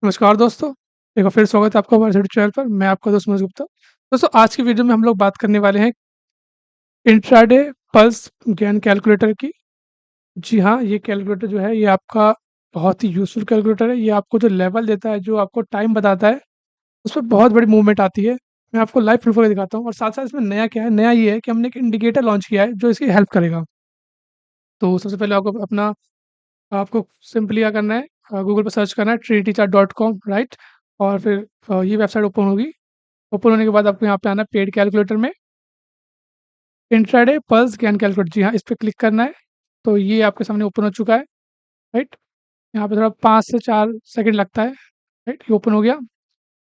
नमस्कार दोस्तों, एक बार फिर स्वागत है आपका हमारे यूट्यूब चैनल पर। मैं आपका दोस्त मनोज गुप्ता। दोस्तों आज की वीडियो में हम लोग बात करने वाले हैं इंट्राडे पल्स गेन कैलकुलेटर की। जी हाँ, ये कैलकुलेटर जो है ये आपका बहुत ही यूज़फुल कैलकुलेटर है। ये आपको जो लेवल देता है, जो आपको टाइम बताता है, उसमें बहुत बड़ी मूवमेंट आती है। मैं आपको लाइव प्रूफ करके दिखाता हूँ और साथ-साथ इसमें नया क्या है, नया ये है कि हमने एक इंडिकेटर लॉन्च किया है जो इसकी हेल्प करेगा। तो सबसे पहले आपको सिंपली क्या करना है, गूगल पे सर्च करना है trinitychart.com, राइट? और फिर ये वेबसाइट ओपन होगी। ओपन होने के बाद आपको यहाँ पे आना है पेड कैलकुलेटर में, इंट्राडे पल्स गेन कैलकुलेटर, जी हाँ, इस पे क्लिक करना है। तो ये आपके सामने ओपन हो चुका है, राइट? यहाँ पे थोड़ा 5 से 4 सेकंड लगता है, राइट? ये ओपन हो गया।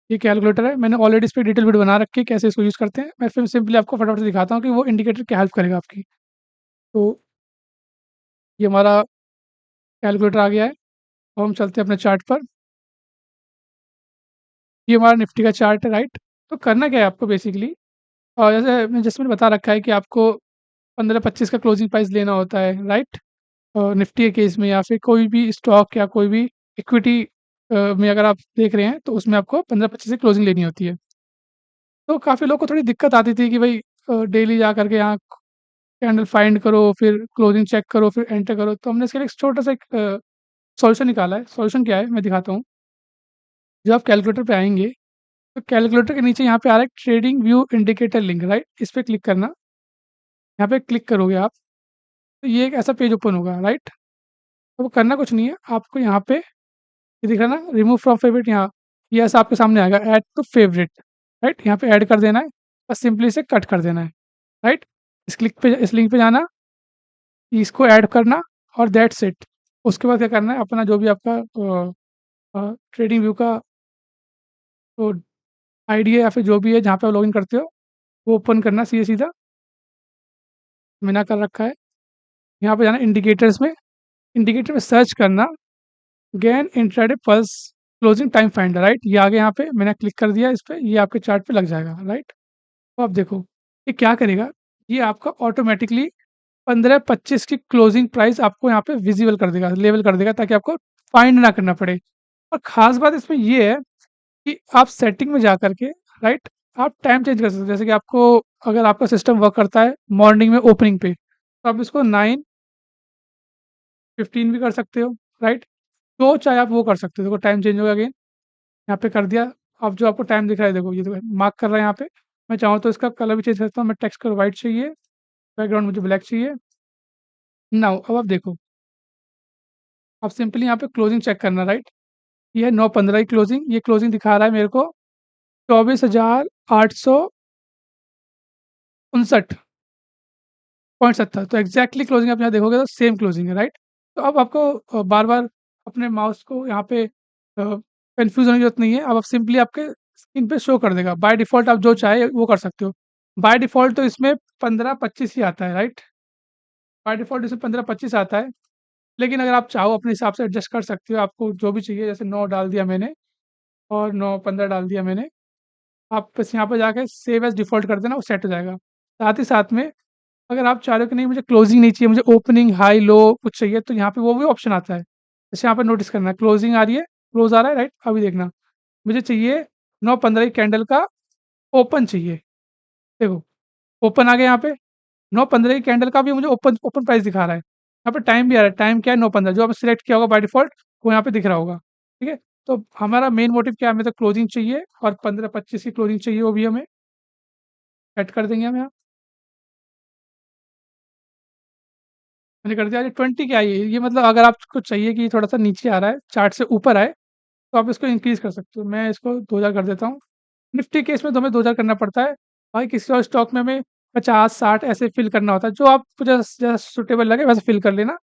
ये कैलकुलेटर है, मैंने ऑलरेडी इस पे डिटेल वीडियो बना रखी है कैसे इसको यूज़ करते हैं। मैं फिर सिंपली आपको फटाफट से दिखाता हूँ कि वो इंडिकेटर क्या हेल्प करेगा आपकी। तो ये हमारा कैलकुलेटर आ गया है। अब हम चलते हैं अपने चार्ट पर। ये हमारा निफ्टी का चार्ट है, राइट? तो करना क्या है आपको बेसिकली, जैसे मैंने बता रखा है कि आपको 15-25 का क्लोजिंग प्राइस लेना होता है, राइट? निफ्टी के केस में या फिर कोई भी स्टॉक या कोई भी इक्विटी में अगर आप देख रहे हैं तो उसमें आपको 15-25 से क्लोजिंग लेनी होती है। तो काफ़ी लोगों को थोड़ी दिक्कत आती थी कि भाई डेली जा कर के यहाँ कैंडल फाइंड करो, फिर क्लोजिंग चेक करो, फिर एंटर करो। तो हमने इसके लिए एक छोटा-सा एक सॉल्यूशन निकाला है। सॉल्यूशन क्या है मैं दिखाता हूँ। जब आप कैलकुलेटर पे आएँगे, तो कैलकुलेटर के नीचे यहाँ पे आ रहा है trading view indicator link, right? इस पे क्लिक करना। यहाँ पे क्लिक करोगे आप, तो ये एक ऐसा पेज ओपन होगा, राइट? तो वो करना कुछ नहीं है, आपको यहाँ पे ये दिख रहा है ना, रिमूव फ्रॉम फेवरेट, यहाँ ये ऐसा आपके सामने आएगा, ऐड टू फेवरेट, राइट? यहाँ पे ऐड कर देना है, बस सिंपली इसे कट कर देना है, राइट? इस लिंक पे जाना, इसको ऐड करना और दैट्स इट। उसके बाद क्या करना है, अपना जो भी आपका ट्रेडिंग व्यू का तो आईडी है या फिर जो भी है जहाँ पे आप लॉगिन करते हो, वो ओपन करना सीधा-सीधा, मैंने कर रखा है। यहाँ पे जाना इंडिकेटर्स में, इंडिकेटर में सर्च करना gain intraday pulse closing time finder, right? ये आ गया, यहाँ पे मैंने क्लिक कर दिया इस पे, ये आपके चार्ट पे लग जाएगा, राइट? तो आप देखो, ये क्या करेगा, ये आपका ऑटोमैटिकली 15-25 की क्लोजिंग प्राइस आपको यहाँ पे विज़िबल कर देगा, लेबल कर देगा ताकि आपको फाइंड ना करना पड़े। और ख़ास बात इसमें ये है कि आप सेटिंग में जा कर के, राइट, आप टाइम चेंज कर सकते हो। जैसे कि आपको अगर आपका सिस्टम वर्क करता है मॉर्निंग में ओपनिंग पे, तो आप इसको 9:15 भी कर सकते हो, राइट? जो चाहे आप वो कर सकते हो। देखो टाइम चेंज हो गया अगेन, यहाँ पे कर दिया। अब जो आपको टाइम दिख रहा है देखो, ये देखो मार्क कर रहा है यहाँ पे। मैं चाहूँ तो इसका कलर भी चेंज कर सकता हूँ। मैं टेक्स्ट कलर व्हाइट चाहिए, बैकग्राउंड मुझे ब्लैक चाहिए। नाउ अब आप देखो, अब सिंपली यहाँ पे क्लोजिंग चेक करना, राइट? ये है 9:15 की क्लोजिंग, ये क्लोजिंग दिखा रहा है मेरे को 24,859.70, तो एग्ज़ैक्टली क्लोजिंग आप यहाँ देखोगे तो सेम क्लोजिंग है, राइट? तो अब आपको बार-बार अपने माउस को यहाँ पे कन्फ्यूज़ होने की ज़रूरत नहीं है। अब आप सिंपली आपके स्क्रीन पे शो कर देगा। बाय डिफ़ॉल्ट आप जो चाहे वो कर सकते हो। बाय डिफ़ॉल्ट तो इसमें 15-25 ही आता है, राइट? बाय डिफ़ॉल्ट इसमें 15-25 आता है। लेकिन अगर आप चाहो अपने हिसाब से एडजस्ट कर सकते हो, आपको जो भी चाहिए, जैसे 9 डाल दिया मैंने और 9:15 डाल दिया मैंने। आप बस यहाँ पे जाके सेव एज़ डिफ़ॉल्ट कर देना, वो सेट हो जाएगा। साथ ही साथ में अगर आप चाह रहे हो कि नहीं मुझे क्लोजिंग नहीं चाहिए, मुझे ओपनिंग, हाई, लो कुछ चाहिए, तो यहाँ पे वो भी ऑप्शन आता है। जैसे यहाँ पे नोटिस करना, क्लोजिंग आ रही है, क्लोज़ आ रहा है, राइट? अभी देखना, मुझे चाहिए 9:15 की कैंडल का ओपन चाहिए। देखो, ओपन आ गया यहाँ पे, 9:15 की कैंडल का भी मुझे ओपन ओपन प्राइस दिखा रहा है। यहाँ पे टाइम भी आ रहा है, टाइम क्या है 9:15, जो आपने सिलेक्ट किया होगा बाय डिफ़ॉल्ट वो यहाँ पे दिख रहा होगा, ठीक है? तो हमारा मेन मोटिव क्या है, हमें तो क्लोजिंग चाहिए और 15-25 की क्लोजिंग चाहिए, वो भी हमें सेट कर देंगे हम यहाँ। मैंने कर दिया। ये 20 क्या है, ये मतलब अगर आपको चाहिए कि थोड़ा-सा नीचे आ रहा है, चार्ट से ऊपर आए, तो आप इसको इंक्रीज़ कर सकते हो। मैं इसको 2000 कर देता हूँ। निफ्टी केस में तो हमें 2000 करना पड़ता है। बाकी किसी और स्टॉक में हमें 50-60 ऐसे फ़िल करना होता है। जो आपको जैसा जैसा सूटेबल लगे वैसे फ़िल कर लेना।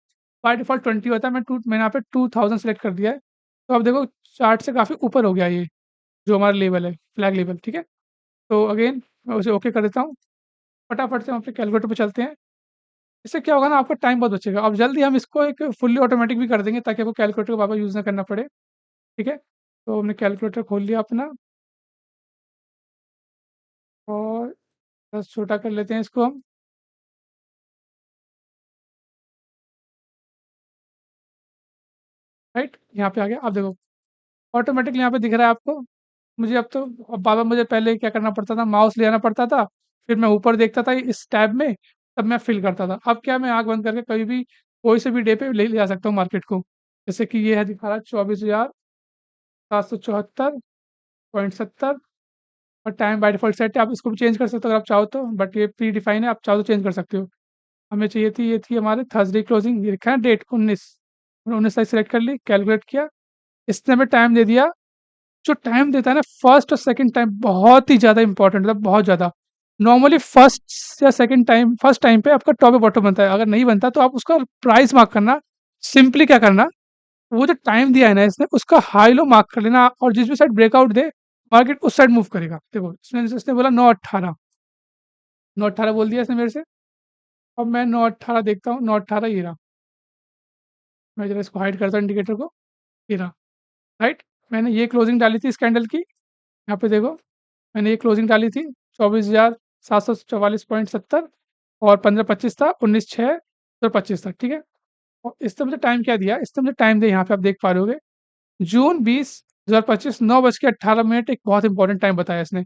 बाय डिफ़ॉल्ट 20 होता है, मैंने यहाँ पे 2000 सेलेक्ट कर दिया है। तो अब देखो चार्ट से काफ़ी ऊपर हो गया ये, जो हमारा लेवल है, फ्लैग लेवल, ठीक है? तो अगेन मैं उसे ओके कर देता हूँ। फटाफट से हम अपने कैलकुलेटर पे चलते हैं। इससे क्या होगा ना, आपका टाइम बहुत बचेगा। अब जल्दी हम इसको एक फुल्ली ऑटोमैटिक भी कर देंगे ताकि आपको कैलकुलेटर को बार-बार यूज़ ना करना पड़े, ठीक है? तो हमने कैलकुलेटर खोल लिया अपना और बस छोटा कर लेते हैं इसको हम, राइट? यहाँ पे आ गया। अब देखो ऑटोमेटिकली यहाँ पे दिख रहा है आपको। मुझे अब तो अब बार-बार मुझे पहले क्या करना पड़ता था, माउस ले जाना पड़ता था, फिर मैं ऊपर देखता था इस टैब में, तब मैं फ़िल करता था। अब क्या मैं आँख बंद करके कभी भी, कोई से भी डे पे ले जा सकता हूँ मार्केट को। जैसे कि ये है दिखा रहा है 24,774.70 और टाइम बाय डिफ़ॉल्ट सेट है, आप इसको भी चेंज कर सकते हो अगर आप चाहो तो, बट ये प्री डिफाइन है, आप चाहो तो चेंज कर सकते हो। हमें चाहिए थी, ये थी हमारे थर्सडे क्लोजिंग, ये लिखा है डेट 19, मैंने 19 तारीख सेलेक्ट कर ली, कैलकुलेट किया, इसने हमें टाइम दे दिया। जो टाइम देता है ना फर्स्ट और सेकंड टाइम, बहुत ही ज़्यादा इंपॉर्टेंट, मतलब बहुत ज़्यादा। नॉर्मली फर्स्ट या सेकंड टाइम, फर्स्ट टाइम पे आपका टॉप या बॉटम बनता है, अगर नहीं बनता तो आप उसका प्राइस मार्क करना। सिंपली क्या करना, वो जो टाइम दिया है ना इसने, उसका हाई लो मार्क कर लेना, और जिस भी साइड ब्रेकआउट दे, मार्केट उस साइड मूव करेगा। देखो इसने बोला 9:18, 9:18 बोल दिया इसने मेरे से। अब मैं 9:18 देखता हूँ, 9:18 ये रहा। मैं जरा इसको हाइड करता हूँ इंडिकेटर को, ये रहा, राइट। मैंने ये क्लोजिंग डाली थी इस कैंडल की, यहाँ पे देखो, मैंने ये क्लोजिंग डाली थी 24,744.70, और 15-25 था, 19/6/2025 था, ठीक है। और इसने मुझे टाइम क्या दिया, इसने मुझे टाइम दिया, यहाँ पे आप देख पा रहे होगे, जून 20, 2025, 9:18 एक बहुत इंपॉर्टेंट टाइम बताया इसने।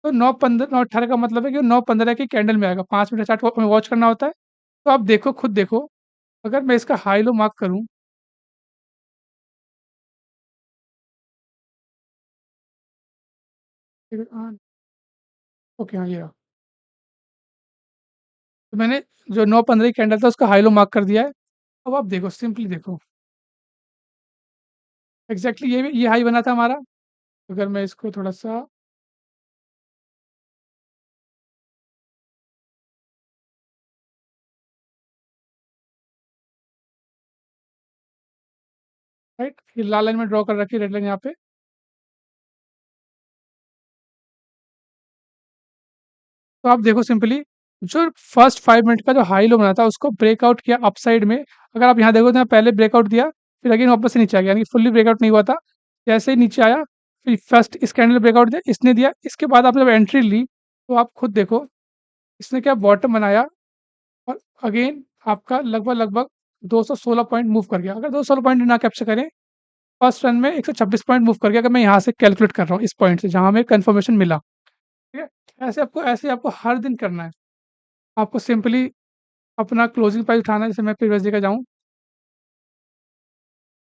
तो 9:15, 9:18 का मतलब है कि 9:15 की कैंडल में आएगा, 5 मिनट चार्ट में वॉच करना होता है। तो आप देखो, खुद देखो, अगर मैं इसका हाई लो मार्क करूँ, ओके, हाँ, ये रहा। तो मैंने जो 9:15 की कैंडल था उसका हाई लो मार्क कर दिया है। अब आप देखो, सिंपली देखो, एग्ज़ैक्टली ये हाई बना था हमारा। अगर मैं इसको थोड़ा-सा, राइट, ये लाल लाइन में ड्रॉ कर रखी है, रेड लाइन यहाँ पे। तो आप देखो सिंपली, जो फर्स्ट 5 मिनट का जो हाई लो बना था उसको ब्रेकआउट किया अपसाइड में। अगर आप यहाँ देखो तो यहाँ पहले ब्रेकआउट दिया, फिर अगेन वापस से नीचे आ गया, यानी कि फुल्ली ब्रेकआउट नहीं हुआ था। जैसे ही नीचे आया, फिर फर्स्ट इस कैंडल ब्रेकआउट दिया, इसने दिया, इसके बाद आपने जब एंट्री ली, तो आप खुद देखो, इसने क्या बॉटम बनाया, और अगेन आपका लगभग-लगभग 216 पॉइंट मूव कर गया। अगर 216 पॉइंट ना कैप्चर करें, फर्स्ट रन में 126 पॉइंट मूव कर गया, अगर मैं यहाँ से कैलकुलेट कर रहा हूँ इस पॉइंट से जहाँ हमें कन्फर्मेशन मिला, ठीक है? ऐसे आपको हर दिन करना है। आपको सिंपली अपना क्लोजिंग प्राइस उठाना है, जैसे मैं प्रीवियस जगह जाऊँ,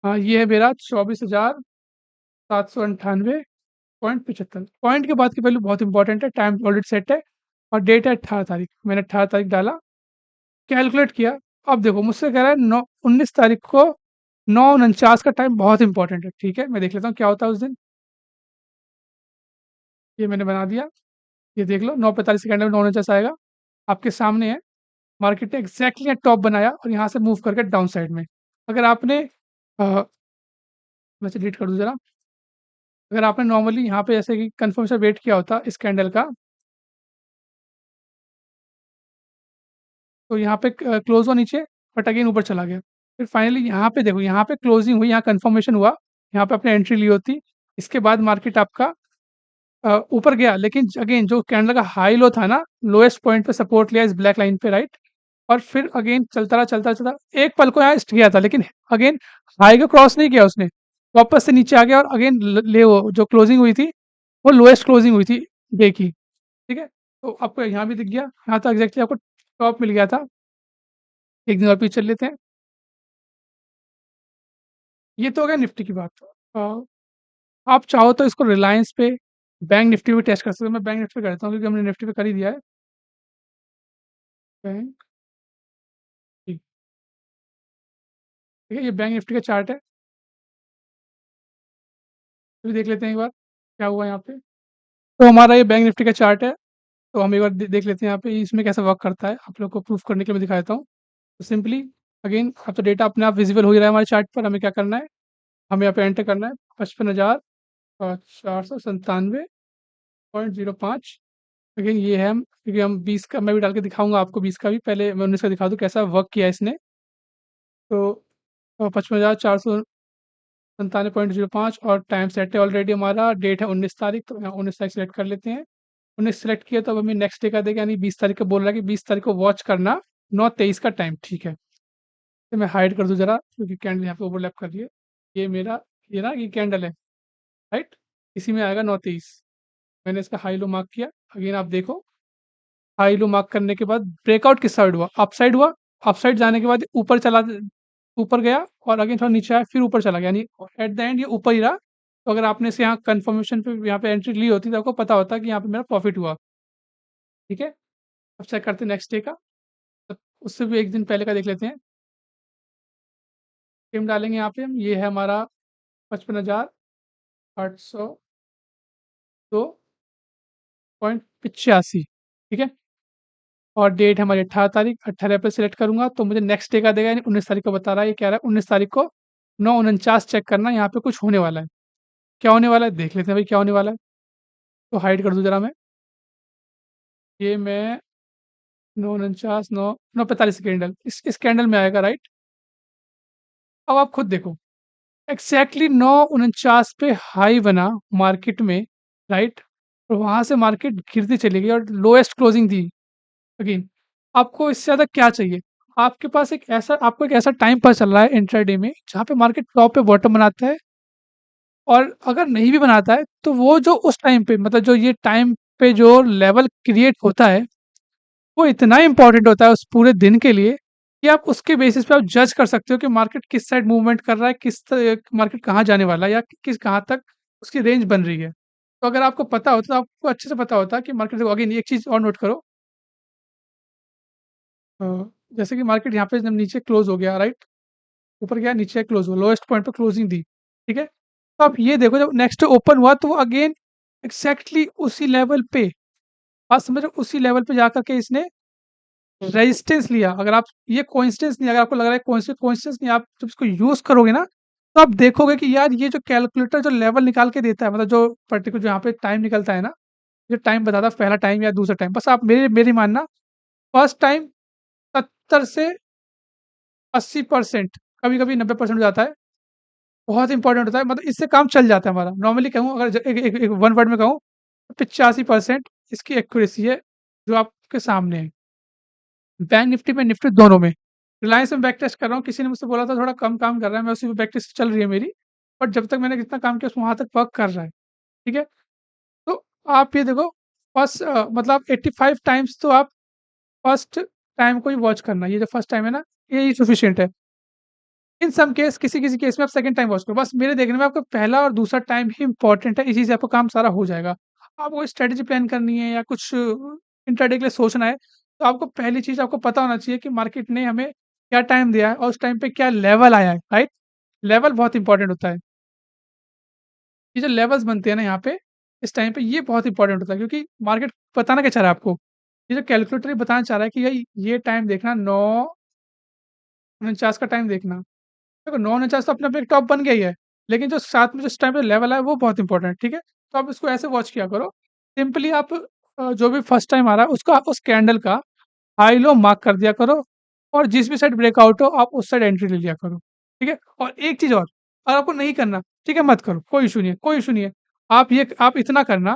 हाँ, ये है मेरा 24,798.75। पॉइंट के बाद की वैल्यू बहुत इंपॉर्टेंट है, टाइम ऑलरेडी सेट है, और डेट है 18 तारीख। मैंने 18 तारीख डाला, कैलकुलेट किया, अब देखो मुझसे कह रहा है 9 19 तारीख को 9:49 का टाइम बहुत इंपॉर्टेंट है, ठीक है? मैं देख लेता हूँ क्या होता है उस दिन। ये मैंने बना दिया, ये देख लो 9:45 सेकंड में 9:49 आएगा, आपके सामने है। मार्केट ने एग्ज़ैक्टली टॉप बनाया और यहाँ से मूव करके डाउन साइड में। अगर आपने अ, वैसे डिलीट कर दूँ ज़रा। अगर आपने नॉर्मली यहाँ पे जैसे कि कन्फर्मेशन वेट किया होता इस कैंडल का, तो यहाँ पे क्लोज़ हुआ नीचे, बट अगेन ऊपर चला गया। फिर फाइनली यहाँ पे देखो, यहाँ पे क्लोजिंग हुई, यहाँ कन्फर्मेशन हुआ, यहाँ पे आपने एंट्री ली होती। इसके बाद मार्केट आपका ऊपर गया, लेकिन अगेन जो कैंडल का हाई लो था ना, लोएस्ट पॉइंट पे सपोर्ट लिया इस ब्लैक लाइन पे, राइट? और फिर अगेन चलता रहा, एक पल को यहाँ गया था, लेकिन अगेन हाई को क्रॉस नहीं किया उसने, वापस से नीचे आ गया, और अगेन ले वो जो क्लोजिंग हुई थी, वो लोएस्ट क्लोजिंग हुई थी डे की, ठीक है? तो आपको यहाँ भी दिख गया, यहाँ तो एग्जैक्टली आपको टॉप मिल गया था। एक दिन और पीछे चल लेते हैं। ये तो हो गया निफ्टी की बात। आप चाहो तो इसको रिलायंस पे, बैंक निफ्टी पे टेस्ट कर सकते हो। मैं बैंक निफ्टी पे करता हूँ क्योंकि हमने निफ्टी पे कर ही दिया है। बैंक, ठीक है, ये बैंक निफ्टी का चार्ट है। तो देख लेते हैं एक बार क्या हुआ यहाँ पे। तो हमारा ये बैंक निफ्टी का चार्ट है। तो हम एक बार देख लेते हैं यहाँ पे इसमें कैसे वर्क करता है। आप लोग को प्रूफ करने के लिए मैं दिखा देता हूँ। तो सिंपली अगेन अब तो डेटा अपने आप विजिबल हो ही रहा है हमारे चार्ट पर। हमें क्या करना है, हमें यहाँ पे एंटर करना है 55,497.05। अगेन ये है हम, क्योंकि हम 20 का मैं भी डाल के दिखाऊंगा आपको, 20 का भी, पहले मैं 19 का दिखा दूँ कैसा वर्क किया है इसने। तो 55,497.05 और टाइम सेट है ऑलरेडी, हमारा डेट है 19 तारीख, तो यहाँ 19 तारीख सेलेक्ट कर लेते हैं। 19 सेलेक्ट किया तो अब हमें नेक्स्ट डे का देगा, यानी 20 तारीख का बोल रहा है कि 20 तारीख को वॉच करना, 9:23 का टाइम, ठीक है। तो मैं हाइड कर दूँ ज़रा, क्योंकि कैंडल यहाँ पे ओवरलैप कर रही है। ये मेरा, ये ना ये कैंडल है, राइट? इसी में आएगा 9:23। मैंने इसका हाई लो मार्क किया। अगेन आप देखो, हाई लो मार्क करने के बाद ब्रेकआउट किस साइड हुआ? अप साइड हुआ। अप साइड जाने के बाद ऊपर गया और अगेन थोड़ा नीचे आया, फिर ऊपर चला गया, यानी एट द एंड ये ऊपर ही रहा। तो अगर आपने इसे यहाँ कन्फर्मेशन पे यहाँ पे एंट्री ली होती तो आपको पता होता कि यहाँ पे मेरा प्रॉफिट हुआ। ठीक है? अब चेक करते हैं नेक्स्ट डे का। तो उससे भी 1 दिन पहले का देख लेते हैं। टिम डालेंगे यहाँ पे हम, ये है हमारा 55,802.85। ठीक है? और डेट है हमारी 18 तारीख, 18 अप्रैल सेलेक्ट करूँगा तो मुझे नेक्स्ट डे का देगा, यानी 19 तारीख को बता रहा है, ये कह रहा है 19 तारीख को 9:49 चेक करना, यहाँ पे कुछ होने वाला है। क्या होने वाला है? देख लेते हैं भाई क्या होने वाला है। तो हाइड कर दूँ ज़रा मैं। ये मैं 9:49 9:45 कैंडल, इस कैंडल में आएगा, राइट? अब आप खुद देखो, एग्ज़ैक्टली 9:49 पे हाई बना मार्केट में, राइट? और वहाँ से मार्केट गिरती चली गई और लोएस्ट क्लोजिंग दी अगेन। आपको इससे ज़्यादा क्या चाहिए? आपको एक ऐसा टाइम पता चल रहा है इंट्राडे में, जहाँ पे मार्केट टॉप पे बॉटम बनाता है, और अगर नहीं भी बनाता है, तो वो जो उस टाइम पे, मतलब जो ये टाइम पे जो लेवल क्रिएट होता है, वो इतना इम्पोर्टेंट होता है उस पूरे दिन के लिए, कि आप उसके बेसिस पे आप जज कर सकते हो कि मार्केट किस साइड मूवमेंट कर रहा है, मार्केट कहाँ जाने वाला है, या किस कहाँ तक उसकी रेंज बन रही है। तो अगर आपको पता होता तो आपको अच्छे से पता होता कि मार्केट, देखो अगेन एक चीज़ और नोट करो। अ, जैसे कि मार्केट यहाँ पे जब नीचे क्लोज़ हो गया, राइट? ऊपर गया, नीचे क्लोज़ हुआ, लोएस्ट पॉइंट पे क्लोजिंग दी, ठीक है? तो आप ये देखो, जब नेक्स्ट ओपन हुआ तो वो अगेन एक्ज़ैक्टली उसी लेवल पे, बात समझ रहे हो? उसी लेवल पे जाकर के इसने रेजिस्टेंस लिया। अगर आप, ये कोइंसिडेंस नहीं, अगर आपको लग रहा है कोइंसिडेंस नहीं, आप जब इसको यूज़ करोगे ना, तो आप देखोगे कि यार ये जो कैलकुलेटर जो लेवल निकाल के देता है, मतलब जो पर्टिकुलर जहाँ पे टाइम निकलता है ना, जो टाइम बताता है पहला टाइम या दूसरा टाइम, बस आप मेरी मानना, फर्स्ट टाइम 70 से 80%, कभी-कभी 90% हो जाता है। बहुत इंपॉर्टेंट होता है, मतलब इससे काम चल जाता है हमारा। नॉर्मली कहूँ, अगर ज एक एक एक वन वर्ड में कहूँ, 85% इसकी एक्यूरेसी है, जो आपके सामने है। बैंक निफ्टी में, निफ्टी दोनों में। रिलायंस में बैक टेस्ट कर रहा हूँ, किसी ने मुझसे बोला था थोड़ा कम काम कर रहा है, मैं उसी पे बैक टेस्ट चल रही है मेरी। बट जब तक मैंने जितना काम किया उसमें वहाँ तक वर्क कर रहा है, ठीक है? तो आप ये देखो, मतलब 85 टाइम्स तो आप फर्स्ट टाइम को ही वॉच करना, ये जो फर्स्ट टाइम है ना, यही सफिशिएंट है। इन सम केस, किसी-किसी केस में आप सेकंड टाइम वॉच करो। बस मेरे देखने में आपका पहला और दूसरा टाइम ही इम्पोर्टेंट है, इसी से आपका काम सारा हो जाएगा। आपको स्ट्रैटेजी प्लान करनी है या कुछ इंट्राडे के लिए सोचना है, तो आपको पहली चीज़ आपको पता होना चाहिए कि मार्केट ने हमें क्या टाइम दिया है और उस टाइम पे क्या लेवल आया है, राइट? लेवल बहुत इंपॉर्टेंट होता है। ये जो लेवल्स बनते हैं ना यहाँ पे, इस टाइम पे, ये बहुत इंपॉर्टेंट होता है, क्योंकि मार्केट बताना क्या चाह रहा है आपको? ये जो कैलकुलेटर ये बताना चाह रहा है कि भई ये टाइम देखना, 9:49 का टाइम देखना। देखो 9:49 तो अपने आप में एक टॉप बन गया ही है, लेकिन जो साथ में जो इस टाइम पे लेवल है वो बहुत इंपॉर्टेंट है, ठीक है? तो आप इसको ऐसे वॉच किया करो, सिंपली आप जो भी फर्स्ट टाइम आ रहा है उसका, उस कैंडल का हाई लो मार्क कर दिया करो, और जिस भी साइड ब्रेकआउट हो आप उस साइड एंट्री ले लिया करो, ठीक है? और एक चीज़ और, अगर आपको नहीं करना, ठीक है, मत करो, कोई इश्यू नहीं है, कोई इश्यू नहीं है। आप इतना करना,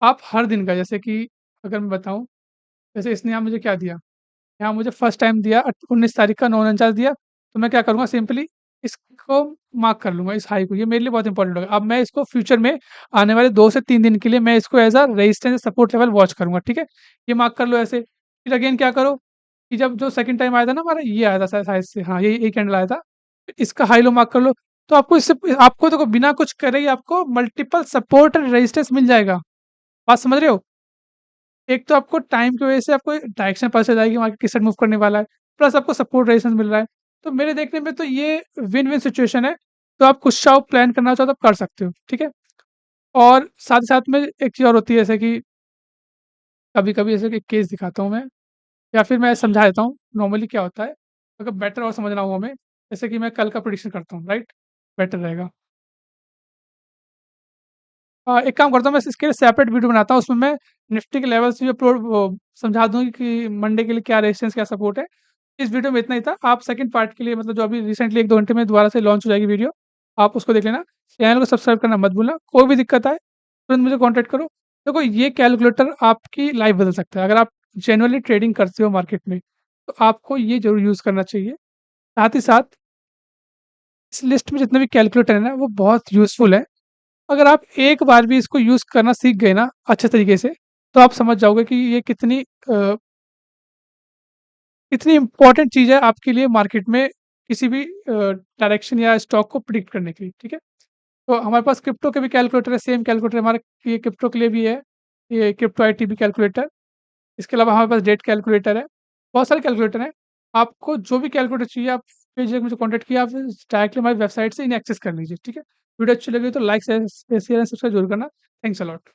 आप हर दिन का, जैसे कि अगर मैं बताऊँ, जैसे इसने यहाँ मुझे क्या दिया? यहाँ मुझे फर्स्ट टाइम दिया 19 तारीख का 9:49 दिया, तो मैं क्या करूँगा, सिंपली इसको मार्क कर लूँगा, इस हाई को, ये मेरे लिए बहुत इंपॉर्टेंट होगा। अब मैं इसको फ्यूचर में आने वाले 2 से 3 दिन के लिए मैं इसको as a resistance support level watch करूँगा, ठीक है? ये मार्क कर लो ऐसे। फिर अगेन क्या करो, कि जब जो सेकंड टाइम आया था ना हमारा, ये आया था शायद से, हाँ, यही कैंडल आया था। इसका हाई लो मार्क कर लो, तो आपको देखो, बिना कुछ करे ही आपको मल्टीपल सपोर्ट एंड रेजिस्टेंस मिल जाएगा। बात समझ रहे हो? एक तो आपको टाइम की वजह से आपको डायरेक्शन पता चल जाएगी मार्केट किस साइड मूव करने वाला है, प्लस आपको सपोर्ट रेजिस्टेंस मिल रहा है। तो मेरे देखने में तो ये विन-विन सिचुएशन है। तो आप कुछ शाउ प्लान करना चाहो तो आप कर सकते हो, ठीक है? और साथ ही साथ में एक चीज़ और होती है, जैसे कि कभी-कभी ऐसे एक केस दिखाता हूँ मैं, या फिर मैं समझा देता हूँ, नॉर्मली क्या होता है, अगर बेटर और समझना हो हमें, जैसे कि मैं कल का प्रेडिक्शन करता हूँ, राइट? बेटर रहेगा। एक काम करता हूँ, मैं इसके लिए सेपरेट वीडियो बनाता हूँ, उसमें मैं निफ्टी के लेवल्स भी अपलोड वो समझा दूँगी कि मंडे के लिए क्या रेजिस्टेंस, क्या सपोर्ट है। इस वीडियो में इतना ही था। आप सेकंड पार्ट के लिए, मतलब जो अभी रिसेंटली 1-2 घंटे में दोबारा से लॉन्च हो जाएगी वीडियो, आप उसको देख लेना। चैनल को सब्सक्राइब करना मत भूलना। कोई भी दिक्कत आए, तुरंत मुझे कॉन्टैक्ट करो। देखो, ये कैलकुलेटर आपकी लाइफ़ बदल सकता है। अगर आप जेनुइनली ट्रेडिंग करते हो मार्केट में, तो आपको ये ज़रूर यूज़ करना चाहिए। साथ ही साथ इस लिस्ट में जितने भी कैलकुलेटर है ना, वो बहुत यूज़फुल है। अगर आप एक बार भी इसको यूज़ करना सीख गए ना अच्छे तरीके से, तो आप समझ जाओगे कि ये कितनी इम्पोर्टेंट चीज़ है आपके लिए मार्केट में किसी भी डायरेक्शन या स्टॉक को प्रेडिक्ट करने के लिए, ठीक है? तो हमारे पास क्रिप्टो के भी कैलकुलेटर है, सेम कैलकुलेटर हमारे ये क्रिप्टो के लिए भी है, ये क्रिप्टो आईटीबी कैलकुलेटर। इसके अलावा हमारे पास डेट कैलकुलेटर है, बहुत सारे कैलकुलेटर हैं। आपको जो भी कैलकुलेटर चाहिए आप बेझिझक मुझे कॉन्टैक्ट कीजिए, आप डायरेक्टली हमारी वेबसाइट से इन्हें एक्सेस कर लीजिए, ठीक है? वीडियो अच्छी लगी हो तो लाइक, शेयर एंड सब्सक्राइब ज़रूर करना। Thanks a lot.